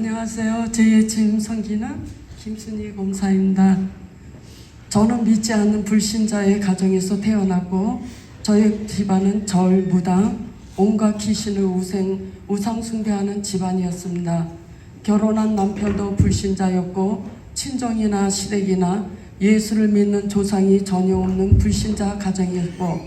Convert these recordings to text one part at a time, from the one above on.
안녕하세요. 제 지금 섬기는 김순희 검사입니다. 저는 믿지 않는 불신자의 가정에서 태어났고 저희 집안은 절, 무당, 온갖 귀신을 우상 숭배하는 집안이었습니다. 결혼한 남편도 불신자였고 친정이나 시댁이나 예수를 믿는 조상이 전혀 없는 불신자 가정이었고,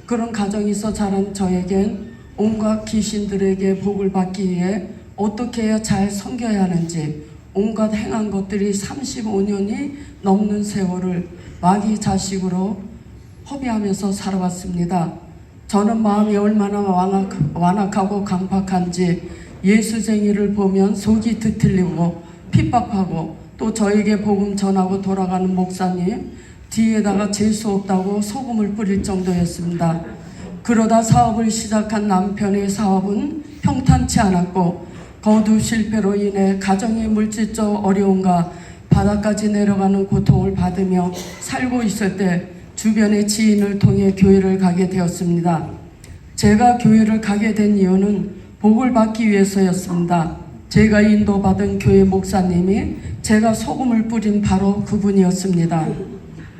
그런 가정에서 자란 저에겐 온갖 귀신들에게 복을 받기 위해 어떻게 해야 잘 섬겨야 하는지 온갖 행한 것들이 35년이 넘는 세월을 마귀 자식으로 허비하면서 살아왔습니다. 저는 마음이 얼마나 완악하고 강팍한지 예수쟁이를 보면 속이 뒤틀리고 핍박하고, 또 저에게 복음 전하고 돌아가는 목사님 뒤에다가 재수 없다고 소금을 뿌릴 정도였습니다. 그러다 사업을 시작한 남편의 사업은 평탄치 않았고 거두 실패로 인해 가정의 물질적 어려움과 바닥까지 내려가는 고통을 받으며 살고 있을 때 주변의 지인을 통해 교회를 가게 되었습니다. 제가 교회를 가게 된 이유는 복을 받기 위해서였습니다. 제가 인도받은 교회 목사님이 제가 소금을 뿌린 바로 그분이었습니다.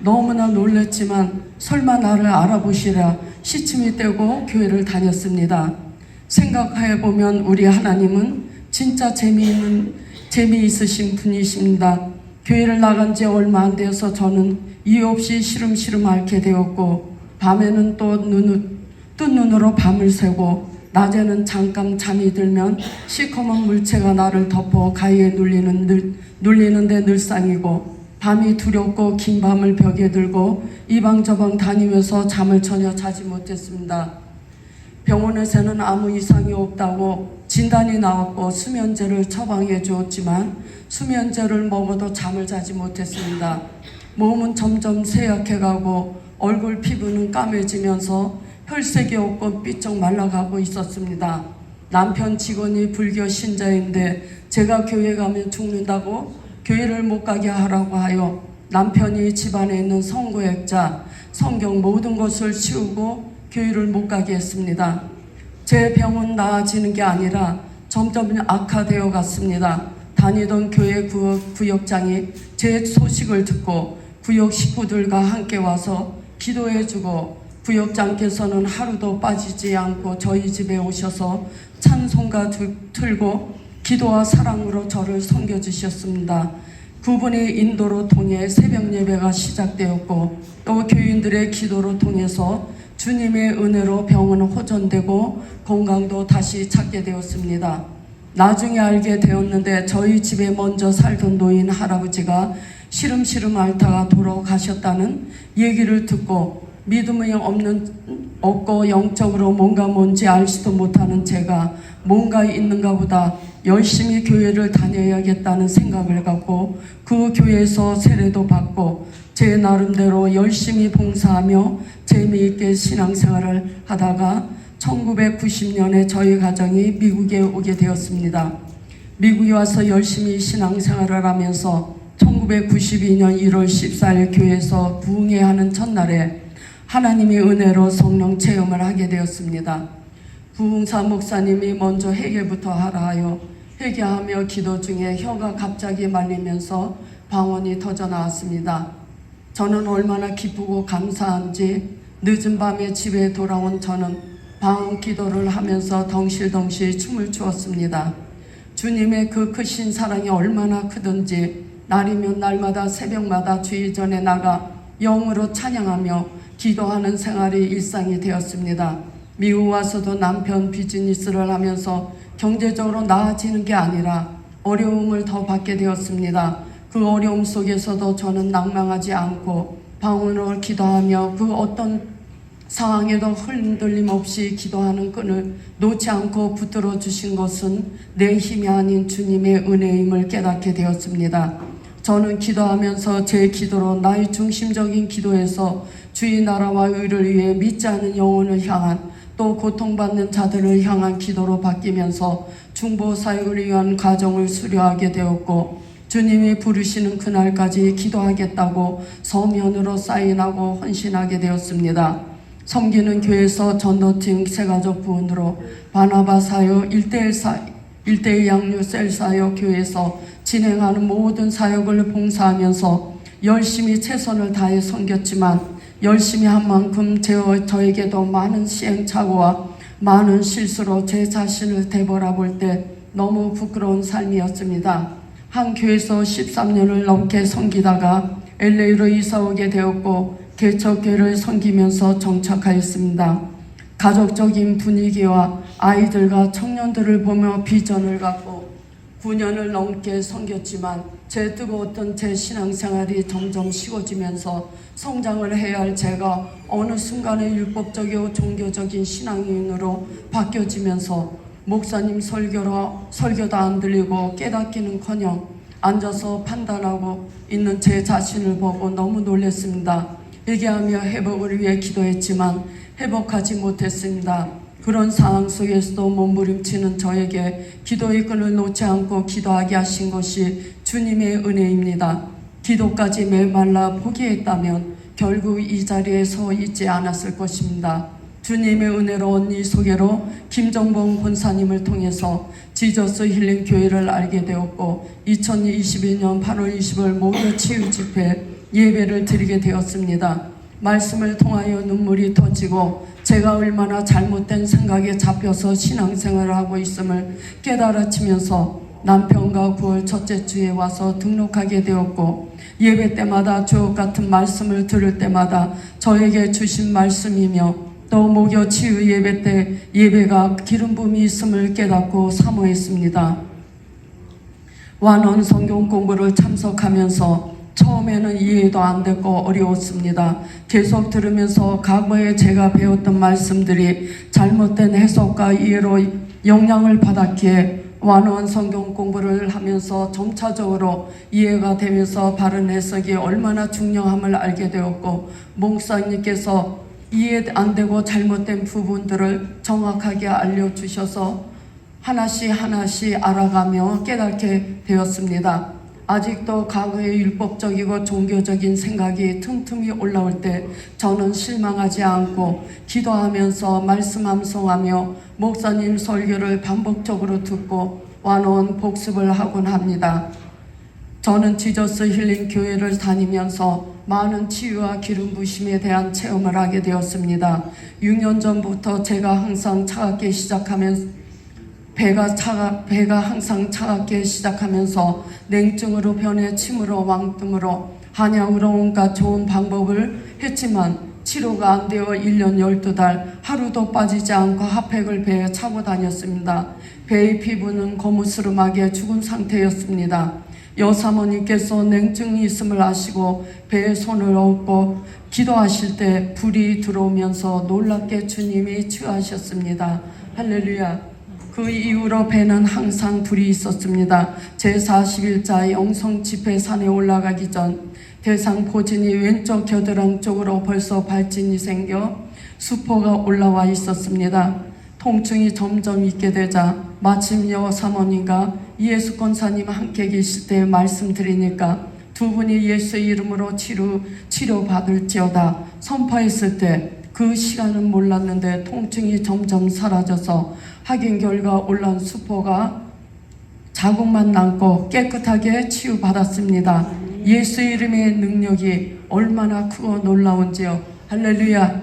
너무나 놀랐지만 설마 나를 알아보시랴 시침이 떼고 교회를 다녔습니다. 생각해보면 우리 하나님은 진짜 재미있으신 분이십니다. 교회를 나간 지 얼마 안 되어서 저는 이유 없이 시름시름 앓게 되었고, 밤에는 또 뜬 눈으로 밤을 새고, 낮에는 잠깐 잠이 들면 시커먼 물체가 나를 덮어 가위에 눌리는데 늘상이고, 밤이 두렵고 긴 밤을 벽에 들고 이방저방 다니면서 잠을 전혀 자지 못했습니다. 병원에서는 아무 이상이 없다고 진단이 나왔고 수면제를 처방해 주었지만 수면제를 먹어도 잠을 자지 못했습니다. 몸은 점점 쇠약해가고 얼굴 피부는 까매지면서 혈색이 없고 삐쩍 말라가고 있었습니다. 남편 직원이 불교 신자인데 제가 교회 가면 죽는다고 교회를 못 가게 하라고 하여 남편이 집안에 있는 성고액자, 성경 모든 것을 치우고 교회를 못 가게 했습니다. 제 병은 나아지는 게 아니라 점점 악화되어 갔습니다. 다니던 교회 구역장이 제 소식을 듣고 구역 식구들과 함께 와서 기도해주고, 구역장께서는 하루도 빠지지 않고 저희 집에 오셔서 찬송가 틀고 기도와 사랑으로 저를 섬겨주셨습니다. 그분의 인도로 통해 새벽 예배가 시작되었고, 또 교인들의 기도로 통해서 주님의 은혜로 병은 호전되고 건강도 다시 찾게 되었습니다. 나중에 알게 되었는데 저희 집에 먼저 살던 노인 할아버지가 시름시름 앓다가 돌아가셨다는 얘기를 듣고, 믿음이 없고 영적으로 뭔지 알지도 못하는 제가 뭔가 있는가 보다 열심히 교회를 다녀야겠다는 생각을 갖고 그 교회에서 세례도 받고 제 나름대로 열심히 봉사하며 재미있게 신앙생활을 하다가 1990년에 저희 가정이 미국에 오게 되었습니다. 미국에 와서 열심히 신앙생활을 하면서 1992년 1월 14일 교회에서 부흥회하는 첫날에 하나님의 은혜로 성령 체험을 하게 되었습니다. 부흥사 목사님이 먼저 회개부터 하라 하여 회개하며 기도 중에 혀가 갑자기 말리면서 방언이 터져 나왔습니다. 저는 얼마나 기쁘고 감사한지 늦은 밤에 집에 돌아온 저는 방언 기도를 하면서 덩실덩실 춤을 추었습니다. 주님의 그 크신 사랑이 얼마나 크든지 날이면 날마다 새벽마다 주의 전에 나가 영으로 찬양하며 기도하는 생활이 일상이 되었습니다. 미국 와서도 남편 비즈니스를 하면서 경제적으로 나아지는 게 아니라 어려움을 더 받게 되었습니다. 그 어려움 속에서도 저는 낭망하지 않고 방언으로 기도하며 그 어떤 상황에도 흔들림 없이 기도하는 끈을 놓지 않고 붙들어 주신 것은 내 힘이 아닌 주님의 은혜임을 깨닫게 되었습니다. 저는 기도하면서 제 기도로 나의 중심적인 기도에서 주의 나라와 의를 위해 믿지 않는 영혼을 향한, 또 고통받는 자들을 향한 기도로 바뀌면서 중보 사역을 위한 과정을 수료하게 되었고, 주님이 부르시는 그날까지 기도하겠다고 서면으로 사인하고 헌신하게 되었습니다. 섬기는 교회에서 전도팀 세가족 부원으로 바나바 사역 1:1 일대의 양육 셀사역 교회에서 진행하는 모든 사역을 봉사하면서 열심히 최선을 다해 섬겼지만 열심히 한 만큼 저에게도 많은 시행착오와 많은 실수로 제 자신을 되돌아볼 때 너무 부끄러운 삶이었습니다. 한 교회에서 13년을 넘게 섬기다가 LA로 이사 오게 되었고 개척교회를 섬기면서 정착하였습니다. 가족적인 분위기와 아이들과 청년들을 보며 비전을 갖고 9년을 넘게 섬겼지만 제 뜨거웠던 제 신앙생활이 점점 식어지면서 성장을 해야 할 제가 어느 순간에 율법적이고 종교적인 신앙인으로 바뀌어지면서 목사님 설교도 안 들리고 깨닫기는커녕 앉아서 판단하고 있는 제 자신을 보고 너무 놀랐습니다. 회개하며 회복을 위해 기도했지만 회복하지 못했습니다. 그런 상황 속에서도 몸부림치는 저에게 기도의 끈을 놓지 않고 기도하게 하신 것이 주님의 은혜입니다. 기도까지 메말라 포기했다면 결국 이 자리에 서 있지 않았을 것입니다. 주님의 은혜로운 이 소개로 김정봉 권사님을 통해서 지저스 힐링 교회를 알게 되었고 2022년 8월 20일 목요 치유 집회 예배를 드리게 되었습니다. 말씀을 통하여 눈물이 터지고 제가 얼마나 잘못된 생각에 잡혀서 신앙생활을 하고 있음을 깨달아치면서 남편과 9월 첫째 주에 와서 등록하게 되었고 예배 때마다 주옥 같은 말씀을 들을 때마다 저에게 주신 말씀이며 또 목요 치유 예배 때 예배가 기름 부음이 있음을 깨닫고 사모했습니다. 완원 성경 공부를 참석하면서 처음에는 이해도 안 됐고 어려웠습니다. 계속 들으면서 과거에 제가 배웠던 말씀들이 잘못된 해석과 이해로 영향을 받았기에 완원 성경 공부를 하면서 점차적으로 이해가 되면서 바른 해석이 얼마나 중요함을 알게 되었고 목사님께서 이해 안 되고 잘못된 부분들을 정확하게 알려주셔서 하나씩 알아가며 깨닫게 되었습니다. 아직도 과거의 율법적이고 종교적인 생각이 틈틈이 올라올 때 저는 실망하지 않고 기도하면서 말씀 암송하며 목사님 설교를 반복적으로 듣고 완원 복습을 하곤 합니다. 저는 지저스 힐링 교회를 다니면서 많은 치유와 기름 부심에 대한 체험을 하게 되었습니다. 6년 전부터 제가 항상 차갑게 시작하면서 배가 항상 차갑게 시작하면서 냉증으로 변해 침으로 왕뜸으로 한약으로 온갖 좋은 방법을 했지만 치료가 안 되어 1년 12달 하루도 빠지지 않고 핫팩을 배에 차고 다녔습니다. 배의 피부는 거무스름하게 죽은 상태였습니다. 여사모님께서 냉증이 있음을 아시고 배에 손을 얹고 기도하실 때 불이 들어오면서 놀랍게 주님이 치유하셨습니다. 할렐루야. 그 이후로 배는 항상 불이 있었습니다. 제41자 영성 집회 산에 올라가기 전 대상 포진이 왼쪽 겨드랑 쪽으로 벌써 발진이 생겨 수포가 올라와 있었습니다. 통증이 점점 있게 되자 마침 여사모님과 이예수 권사님 함께 계실 때 말씀드리니까 두 분이 예수의 이름으로 치료받을지어다 선포했을 때 그 시간은 몰랐는데 통증이 점점 사라져서 확인 결과 올라온 수포가 자국만 남고 깨끗하게 치유받았습니다. 예수 이름의 능력이 얼마나 크고 놀라운지요. 할렐루야.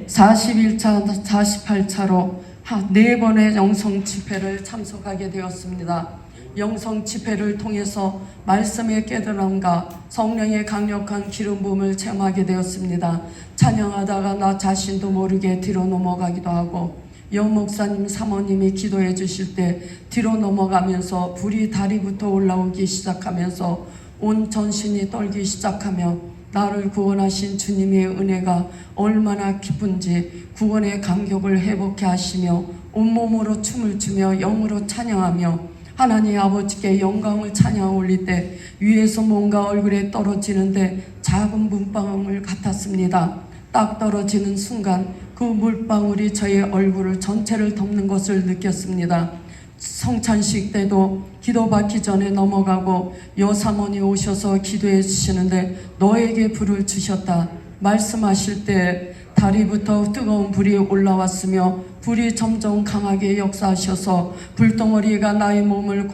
41차, 48차로 4번의 영성 집회를 참석하게 되었습니다. 영성 집회를 통해서 말씀의 깨달음과 성령의 강력한 기름 부음을 체험하게 되었습니다. 찬양하다가 나 자신도 모르게 뒤로 넘어가기도 하고 영 목사님 사모님이 기도해 주실 때 뒤로 넘어가면서 불이 다리부터 올라오기 시작하면서 온 전신이 떨기 시작하며 나를 구원하신 주님의 은혜가 얼마나 기쁜지 구원의 감격을 회복해 하시며 온몸으로 춤을 추며 영으로 찬양하며 하나님 아버지께 영광을 찬양 올릴 때 위에서 뭔가 얼굴에 떨어지는데 작은 물방울 같았습니다. 딱 떨어지는 순간 그 물방울이 저의 얼굴을 전체를 덮는 것을 느꼈습니다. 성찬식 때도 기도받기 전에 넘어가고 여사모니 오셔서 기도해 주시는데 너에게 불을 주셨다. 말씀하실 때 다리부터 뜨거운 불이 올라왔으며 불이 점점 강하게 역사하셔서 불덩어리가 나의 몸을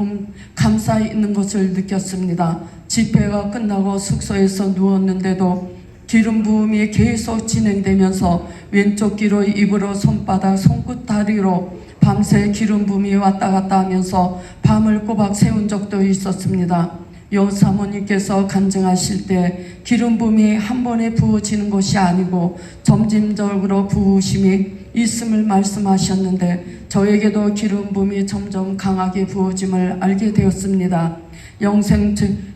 감싸 있는 것을 느꼈습니다. 집회가 끝나고 숙소에서 누웠는데도 기름 부음이 계속 진행되면서 왼쪽 귀로 입으로 손바닥 손끝 다리로 밤새 기름 부음이 왔다 갔다 하면서 밤을 꼬박 새운 적도 있었습니다. 여 사모님께서 간증하실 때 기름 부음이 한 번에 부어지는 것이 아니고 점진적으로 부으심이 있음을 말씀하셨는데 저에게도 기름 부음이 점점 강하게 부어짐을 알게 되었습니다.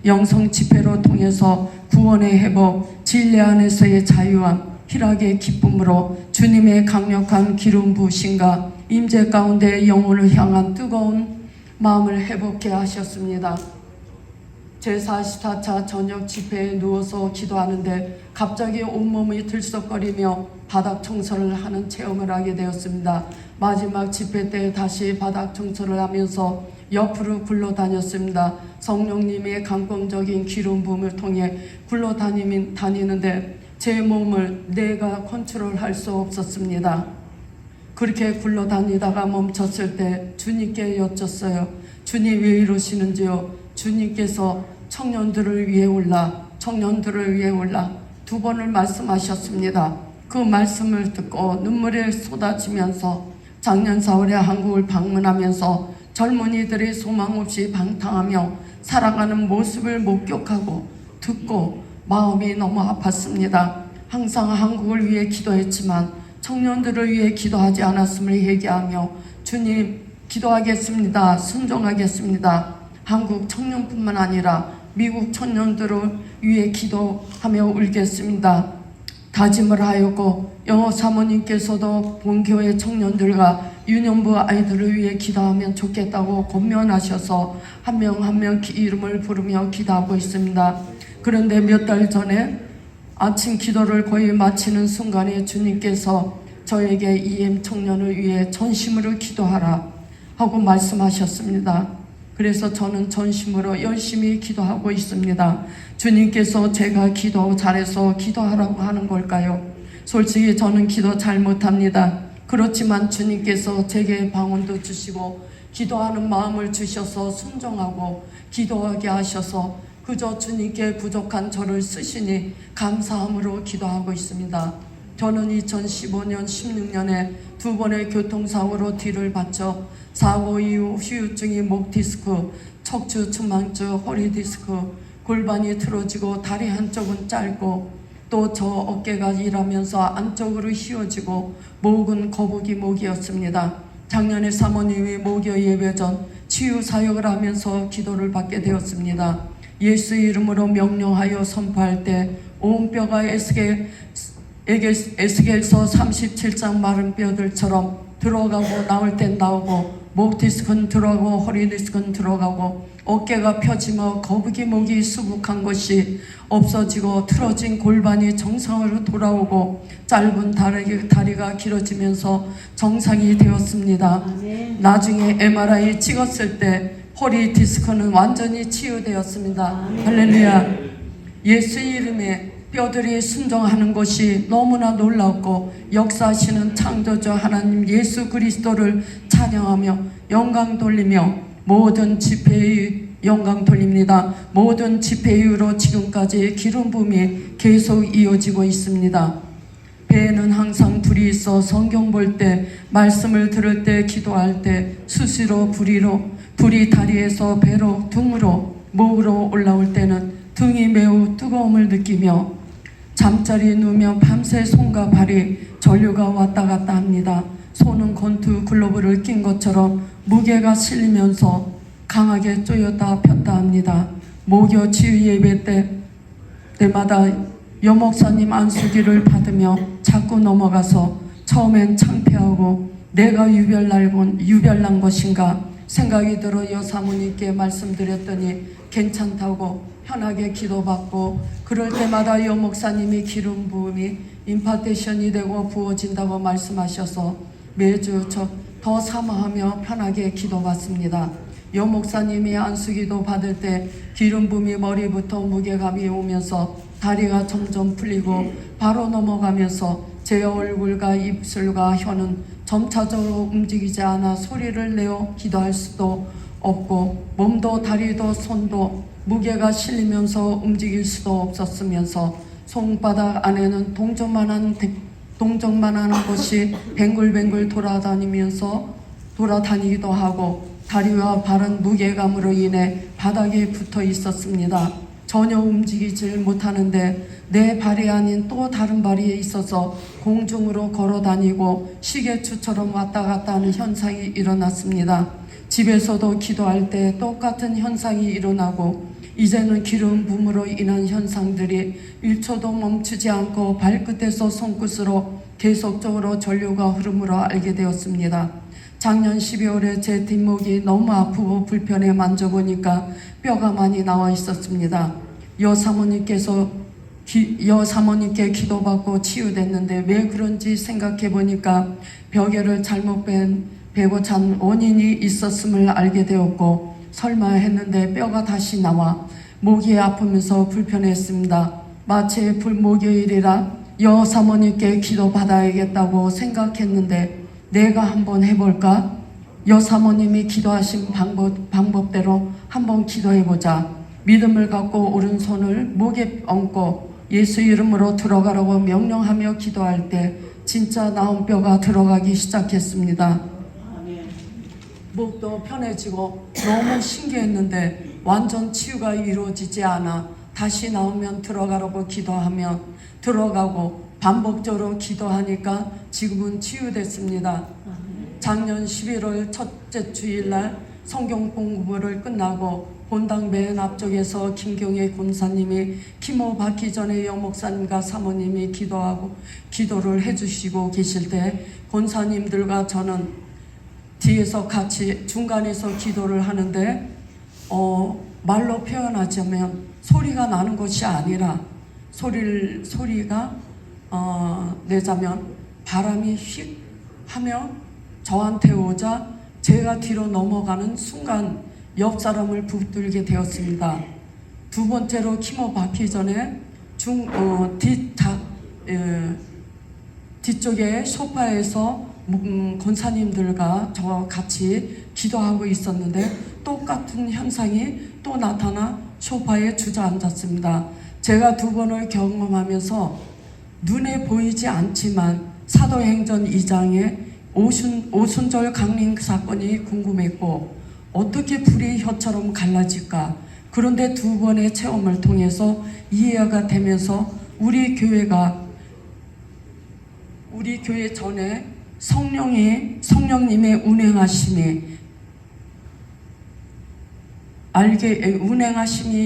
영성 집회로 통해서 구원의 회복, 진리 안에서의 자유함, 희락의 기쁨으로 주님의 강력한 기름 부으심과 임재 가운데 영혼을 향한 뜨거운 마음을 회복해 하셨습니다. 제44차 저녁 집회에 누워서 기도하는데 갑자기 온몸이 들썩거리며 바닥 청소를 하는 체험을 하게 되었습니다. 마지막 집회 때 다시 바닥 청소를 하면서 옆으로 굴러다녔습니다. 성령님의 강권적인 기름 부음을 통해 굴러다니는데 제 몸을 내가 컨트롤할 수 없었습니다. 그렇게 굴러다니다가 멈췄을 때 주님께 여쭸어요. 주님 왜 이러시는지요? 주님께서 청년들을 위해 올라 두 번을 말씀하셨습니다. 그 말씀을 듣고 눈물이 쏟아지면서 작년 4월에 한국을 방문하면서 젊은이들이 소망 없이 방탕하며 살아가는 모습을 목격하고 듣고 마음이 너무 아팠습니다. 항상 한국을 위해 기도했지만 청년들을 위해 기도하지 않았음을 회개하며 주님 기도하겠습니다. 순종하겠습니다. 한국 청년뿐만 아니라 미국 청년들을 위해 기도하며 울겠습니다. 다짐을 하였고 영어 사모님께서도 본교회 청년들과 유년부 아이들을 위해 기도하면 좋겠다고 권면하셔서 한 명 한 명 이름을 부르며 기도하고 있습니다. 그런데 몇 달 전에 아침 기도를 거의 마치는 순간에 주님께서 저에게 EM 청년을 위해 전심으로 기도하라 하고 말씀하셨습니다. 그래서 저는 전심으로 열심히 기도하고 있습니다. 주님께서 제가 기도 잘해서 기도하라고 하는 걸까요? 솔직히 저는 기도 잘 못합니다. 그렇지만 주님께서 제게 방언도 주시고 기도하는 마음을 주셔서 순종하고 기도하게 하셔서 그저 주님께 부족한 저를 쓰시니 감사함으로 기도하고 있습니다. 저는 2015년, 16년에 두 번의 교통사고로 뒤를 받쳐 사고 이후 후유증이 목 디스크, 척추, 추망증, 허리 디스크, 골반이 틀어지고 다리 한쪽은 짧고 또 저 어깨가 일하면서 안쪽으로 휘어지고 목은 거북이 목이었습니다. 작년에 사모님이 목요 예배 전 치유 사역을 하면서 기도를 받게 되었습니다. 예수 이름으로 명령하여 선포할 때 온 뼈가 에스겔서 37장 마른 뼈들처럼 들어가고 나올 땐 나오고 목 디스크는 들어가고 허리 디스크는 들어가고 어깨가 펴지며 거북이 목이 수북한 것이 없어지고 틀어진 골반이 정상으로 돌아오고 짧은 다리가 길어지면서 정상이 되었습니다. 나중에 MRI 찍었을 때 허리 디스크는 완전히 치유되었습니다. 할렐루야. 예수 이름에 뼈들이 순종하는 것이 너무나 놀랍고 역사하시는 창조주 하나님 예수 그리스도를 찬양하며 영광 돌리며 모든 집회의 영광 돌립니다. 모든 집회 이후로 지금까지 기름 부음이 계속 이어지고 있습니다. 배에는 항상 불이 있어 성경 볼 때, 말씀을 들을 때, 기도할 때 수시로 불이 다리에서 배로, 등으로, 목으로 올라올 때는 등이 매우 뜨거움을 느끼며 잠자리에 누우면 밤새 손과 발이 전류가 왔다 갔다 합니다. 손은 권투 글러브를 낀 것처럼 무게가 실리면서 강하게 쪼였다 폈다 합니다. 목요 치유 예배 때마다 여목사님 안수기를 받으며 자꾸 넘어가서 처음엔 창피하고 내가 유별난 것인가 생각이 들어 여사모님께 말씀드렸더니 괜찮다고 편하게 기도받고 그럴 때마다 여목사님이 기름 부음이 임파테이션이 되고 부어진다고 말씀하셔서 매주 더 사모하며 편하게 기도받습니다. 여목사님이 안수기도 받을 때 기름 부음이 머리부터 무게감이 오면서 다리가 점점 풀리고 바로 넘어가면서 제 얼굴과 입술과 혀는 점차적으로 움직이지 않아 소리를 내어 기도할 수도 없고 몸도 다리도 손도 무게가 실리면서 움직일 수도 없었으면서 손바닥 안에는 동전만한 것이 뱅글뱅글 돌아다니기도 하고 다리와 발은 무게감으로 인해 바닥에 붙어 있었습니다. 전혀 움직이질 못하는데 내 발이 아닌 또 다른 발이 있어서 공중으로 걸어다니고 시계추처럼 왔다 갔다 하는 현상이 일어났습니다. 집에서도 기도할 때 똑같은 현상이 일어나고 이제는 기름 부음으로 인한 현상들이 1초도 멈추지 않고 발끝에서 손끝으로 계속적으로 전류가 흐름으로 알게 되었습니다. 작년 12월에 제 뒷목이 너무 아프고 불편해 만져보니까 뼈가 많이 나와 있었습니다. 여사모님께 기도받고 치유됐는데 왜 그런지 생각해 보니까 벽에를 잘못 베고 잔 원인이 있었음을 알게 되었고 설마 했는데 뼈가 다시 나와 목이 아프면서 불편했습니다. 마치 불목요일이라 여사모님께 기도받아야겠다고 생각했는데 내가 한번 해볼까? 여사모님이 기도하신 방법대로 한번 기도해보자. 믿음을 갖고 오른손을 목에 얹고 예수 이름으로 들어가라고 명령하며 기도할 때 진짜 나온 뼈가 들어가기 시작했습니다. 목도 편해지고 너무 신기했는데 완전 치유가 이루어지지 않아 다시 나오면 들어가라고 기도하면 들어가고 반복적으로 기도하니까 지금은 치유됐습니다. 작년 11월 첫째 주일날 성경 공부를 끝나고 본당 맨 앞쪽에서 김경애 권사님이 키모 받기 전에 여목사님과 사모님이 기도를 해주시고 계실 때 권사님들과 저는 뒤에서 같이 중간에서 기도를 하는데 말로 표현하자면 소리가 나는 것이 아니라 소리가 내자면 바람이 휙 하며 저한테 오자 제가 뒤로 넘어가는 순간 옆 사람을 붙들게 되었습니다. 두 번째로 키모 받기 전에 뒤쪽에 소파에서 권사님들과 저와 같이 기도하고 있었는데 똑같은 현상이 또 나타나 소파에 주저앉았습니다. 제가 두 번을 경험하면서 눈에 보이지 않지만 사도행전 2장에 오순절 강림 사건이 궁금했고 어떻게 불이 혀처럼 갈라질까? 그런데 두 번의 체험을 통해서 이해가 되면서 우리 교회 전에 성령님의 운행하심이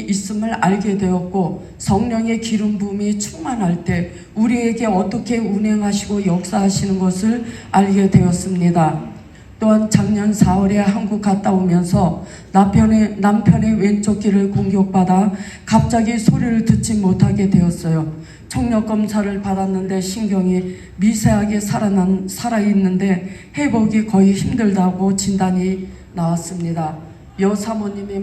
있음을 알게 되었고 성령의 기름 부음이 충만할 때 우리에게 어떻게 운행하시고 역사하시는 것을 알게 되었습니다. 또한 작년 4월에 한국 갔다 오면서 남편의 왼쪽 귀를 공격받아 갑자기 소리를 듣지 못하게 되었어요. 청력 검사를 받았는데 신경이 미세하게 살아있는데 회복이 거의 힘들다고 진단이 나왔습니다. 여사모님께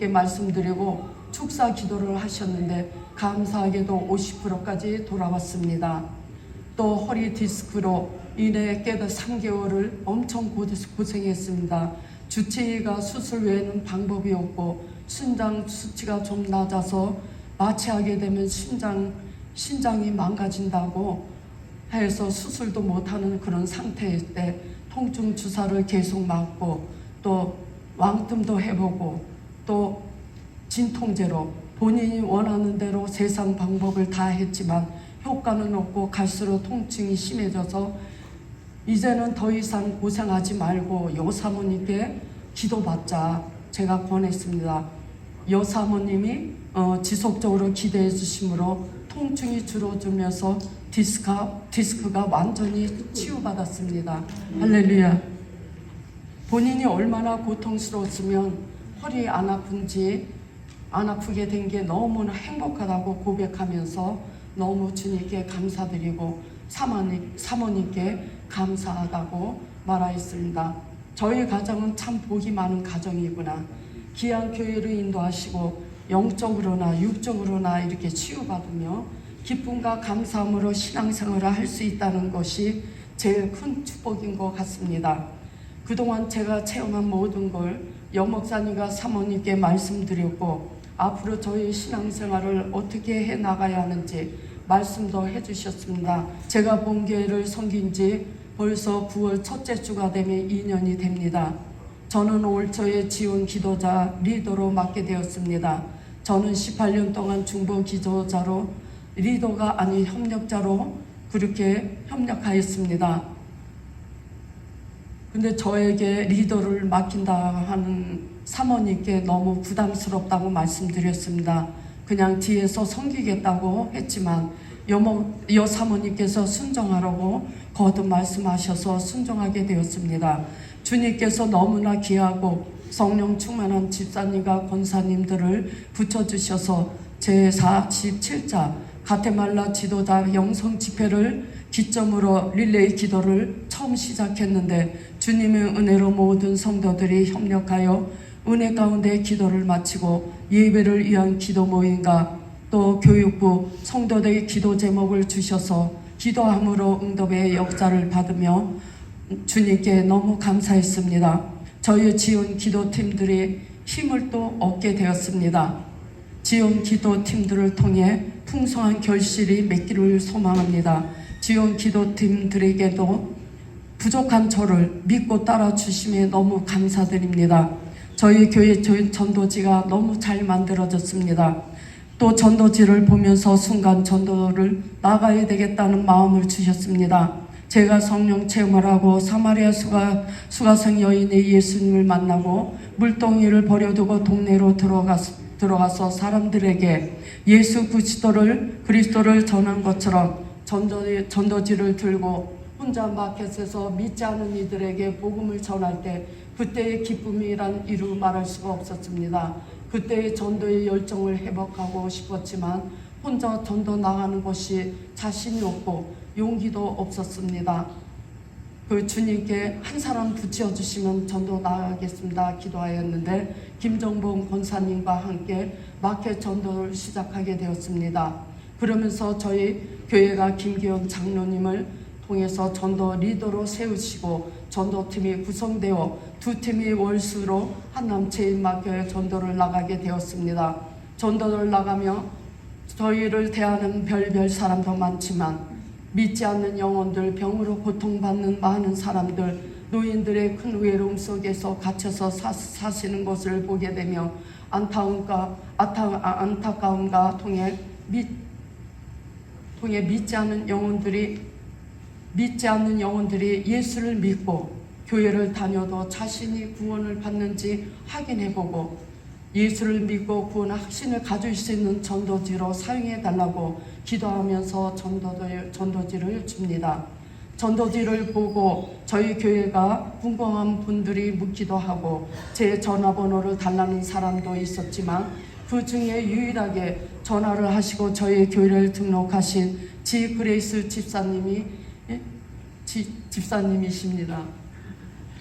말씀드리고 축사 기도를 하셨는데 감사하게도 50%까지 돌아왔습니다. 또 허리 디스크로 인해 깨다 3개월을 엄청 고생했습니다. 주치의가 수술 외에는 방법이 없고 심장 수치가 좀 낮아서 마취하게 되면 신장이 망가진다고 해서 수술도 못하는 그런 상태일 때 통증 주사를 계속 맞고 또 왕tum도 해보고 또 진통제로 본인이 원하는 대로 세상 방법을 다 했지만 효과는 없고 갈수록 통증이 심해져서 이제는 더 이상 고생하지 말고 여사모님께 기도받자 제가 권했습니다. 여사모님이 지속적으로 기도해 주심으로 통증이 줄어들면서 디스크가 완전히 치유받았습니다. 할렐루야. 본인이 얼마나 고통스러웠으면 허리 안 아프게 된 게 너무나 행복하다고 고백하면서 너무 주님께 감사드리고 사모님께 감사하다고 말하였습니다. 저희 가정은 참 복이 많은 가정이구나. 귀한 교회를 인도하시고 영적으로나 육적으로나 이렇게 치유받으며 기쁨과 감사함으로 신앙생활을 할 수 있다는 것이 제일 큰 축복인 것 같습니다. 그동안 제가 체험한 모든 걸 여목사님과 사모님께 말씀드렸고 앞으로 저희 신앙생활을 어떻게 해나가야 하는지 말씀도 해주셨습니다. 제가 본교회를 섬긴 지 벌써 9월 첫째 주가 되면 2년이 됩니다. 저는 올 초에 지원 기도자 리더로 맡게 되었습니다. 저는 18년 동안 중보 기도자로 리더가 아닌 협력자로 그렇게 협력하였습니다. 근데 저에게 리더를 맡긴다 하는 사모님께 너무 부담스럽다고 말씀드렸습니다. 그냥 뒤에서 섬기겠다고 했지만 여 사모님께서 순종하라고 거듭 말씀하셔서 순종하게 되었습니다. 주님께서 너무나 귀하고 성령 충만한 집사님과 권사님들을 붙여주셔서 제47자 가테말라 지도자 영성 집회를 기점으로 릴레이 기도를 처음 시작했는데 주님의 은혜로 모든 성도들이 협력하여 은혜 가운데 기도를 마치고 예배를 위한 기도 모임과 또 교육부 성도들의 기도 제목을 주셔서 기도함으로 응답의 역사를 받으며 주님께 너무 감사했습니다. 저희 지원 기도팀들이 힘을 또 얻게 되었습니다. 지원 기도팀들을 통해 풍성한 결실이 맺기를 소망합니다. 지원 기도팀들에게도 부족한 저를 믿고 따라주심에 너무 감사드립니다. 저희 교회 전도지가 너무 잘 만들어졌습니다. 또 전도지를 보면서 순간 전도를 나가야 되겠다는 마음을 주셨습니다. 제가 성령 체험을 하고 사마리아 수가성 여인의 예수님을 만나고 물동이를 버려두고 동네로 들어가서 사람들에게 예수 그리스도를 전한 것처럼 전도지를 들고 혼자 마켓에서 믿지 않은 이들에게 복음을 전할 때 그때의 기쁨이란 이루 말할 수가 없었습니다. 그때의 전도의 열정을 회복하고 싶었지만 혼자 전도 나가는 것이 자신이 없고 용기도 없었습니다. 그 주님께 한 사람 붙여주시면 전도 나가겠습니다 기도하였는데 김정봉 권사님과 함께 마켓 전도를 시작하게 되었습니다. 그러면서 저희 교회가 김기현 장로님을 통해서 전도 리더로 세우시고 전도팀이 구성되어 두 팀이 월수로 한남 제1마교회 전도를 나가게 되었습니다. 전도를 나가며 저희를 대하는 별별 사람도 많지만 믿지 않는 영혼들, 병으로 고통받는 많은 사람들, 노인들의 큰 외로움 속에서 갇혀서 사시는 것을 보게 되며 안타까움과 통해 믿지 않는 영혼들이 예수를 믿고 교회를 다녀도 자신이 구원을 받는지 확인해보고 예수를 믿고 구원의 확신을 가질 수 있는 전도지로 사용해달라고 기도하면서 전도지를 줍니다. 전도지를 보고 저희 교회가 궁금한 분들이 묻기도 하고 제 전화번호를 달라는 사람도 있었지만 그 중에 유일하게 전화를 하시고 저희 교회를 등록하신 지그레이스 집사님이십니다.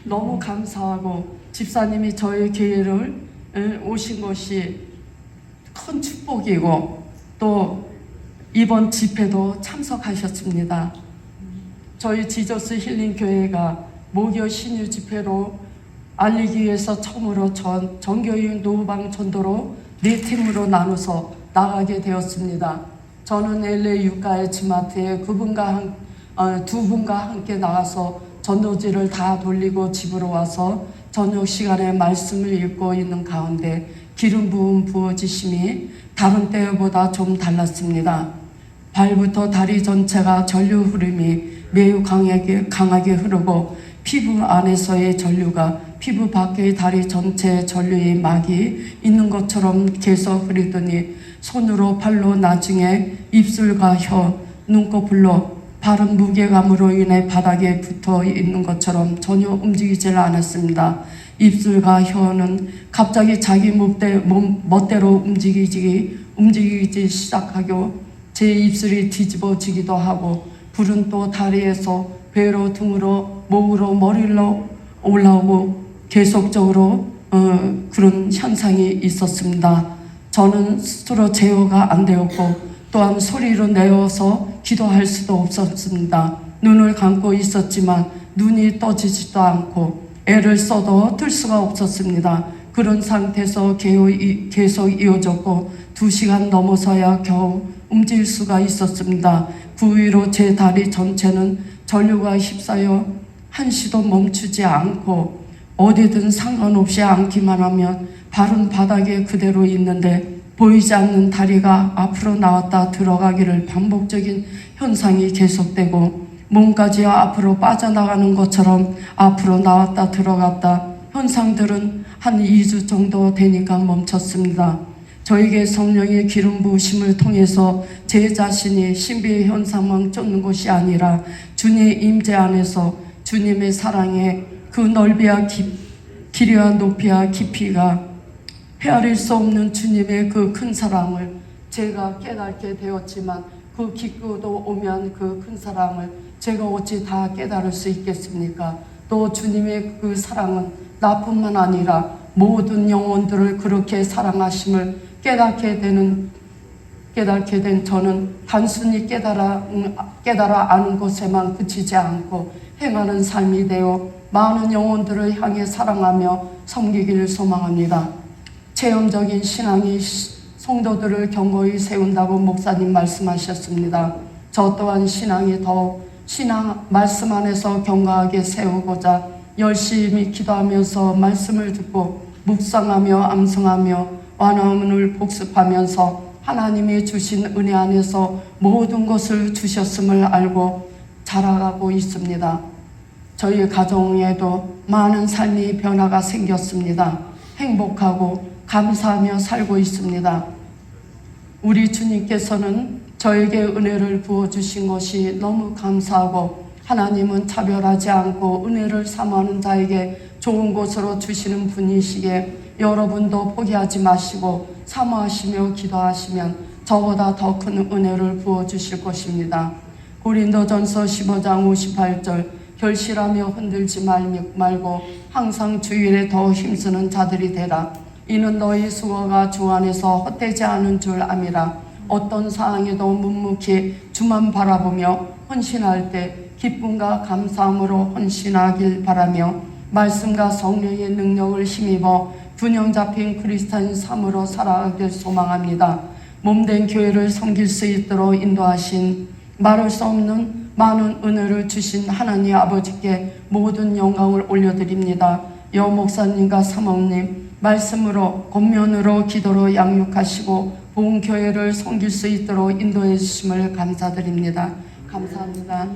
너무 감사하고 집사님이 저희 교회를 오신 것이 큰 축복이고 또 이번 집회도 참석하셨습니다. 저희 지저스 힐링 교회가 목요 신유 집회로 알리기 위해서 처음으로 전교육 노후방 전도로 4팀으로 나눠서 나가게 되었습니다. 저는 LA 유가의 지마트에 두 분과 함께 나가서 전도지를 다 돌리고 집으로 와서 저녁 시간에 말씀을 읽고 있는 가운데 기름 부음 부어지심이 다른 때보다 좀 달랐습니다. 발부터 다리 전체가 전류 흐름이 매우 강하게 흐르고 피부 안에서의 전류가 피부 밖의 다리 전체에 전류의 막이 있는 것처럼 계속 흐르더니 손으로 팔로 나중에 입술과 혀, 눈꺼풀로 발은 무게감으로 인해 바닥에 붙어 있는 것처럼 전혀 움직이질 않았습니다. 입술과 혀는 갑자기 자기 멋대로 움직이기 시작하고 제 입술이 뒤집어지기도 하고 불은 또 다리에서 배로 등으로 목으로 머리로 올라오고 계속적으로 그런 현상이 있었습니다. 저는 스스로 제어가 안 되었고 또한 소리로 내어서 기도할 수도 없었습니다. 눈을 감고 있었지만 눈이 떠지지도 않고 애를 써도 뜰 수가 없었습니다. 그런 상태에서 계속 이어졌고 2시간 넘어서야 겨우 움직일 수가 있었습니다. 그 위로 제 다리 전체는 전류가 휩싸여 한시도 멈추지 않고 어디든 상관없이 앉기만 하면 발은 바닥에 그대로 있는데 보이지 않는 다리가 앞으로 나왔다 들어가기를 반복적인 현상이 계속되고 몸까지 앞으로 빠져나가는 것처럼 앞으로 나왔다 들어갔다 현상들은 한 2주 정도 되니까 멈췄습니다. 저에게 성령의 기름 부으심을 통해서 제 자신이 신비의 현상만 쫓는 것이 아니라 주님의 임재 안에서 주님의 사랑에 그 넓이와 길이와 높이와 깊이가 헤아릴 수 없는 주님의 그 큰 사랑을 제가 깨닫게 되었지만 그 기구도 오면 그 큰 사랑을 제가 어찌 다 깨달을 수 있겠습니까? 또 주님의 그 사랑은 나뿐만 아니라 모든 영혼들을 그렇게 사랑하심을 깨닫게 된 저는 단순히 깨달아 아는 것에만 그치지 않고 행하는 삶이 되어 많은 영혼들을 향해 사랑하며 섬기기를 소망합니다. 체험적인 신앙이 성도들을 견고히 세운다고 목사님 말씀하셨습니다. 저 또한 신앙이 더욱 신앙 말씀 안에서 견고하게 세우고자 열심히 기도하면서 말씀을 듣고 묵상하며 암송하며 완화문을 복습하면서 하나님이 주신 은혜 안에서 모든 것을 주셨음을 알고 자라가고 있습니다. 저희 가정에도 많은 삶의 변화가 생겼습니다. 행복하고 감사하며 살고 있습니다. 우리 주님께서는 저에게 은혜를 부어주신 것이 너무 감사하고 하나님은 차별하지 않고 은혜를 사모하는 자에게 좋은 곳으로 주시는 분이시기에 여러분도 포기하지 마시고 사모하시며 기도하시면 저보다 더 큰 은혜를 부어주실 것입니다. 고린도전서 15장 58절 결실하며 흔들지 말고 항상 주일에 더 힘쓰는 자들이 되라. 이는 너희 수고가 주 안에서 헛되지 않은 줄 암이라. 어떤 상황에도 묵묵히 주만 바라보며 헌신할 때 기쁨과 감사함으로 헌신하길 바라며 말씀과 성령의 능력을 힘입어 균형 잡힌 그리스도인 삶으로 살아가길 소망합니다. 몸된 교회를 섬길 수 있도록 인도하신 말할 수 없는 많은 은혜를 주신 하나님 아버지께 모든 영광을 올려드립니다. 여 목사님과 사모님 말씀으로 권면으로 기도로 양육하시고 본 교회를 섬길 수 있도록 인도해 주심을 감사드립니다. 감사합니다.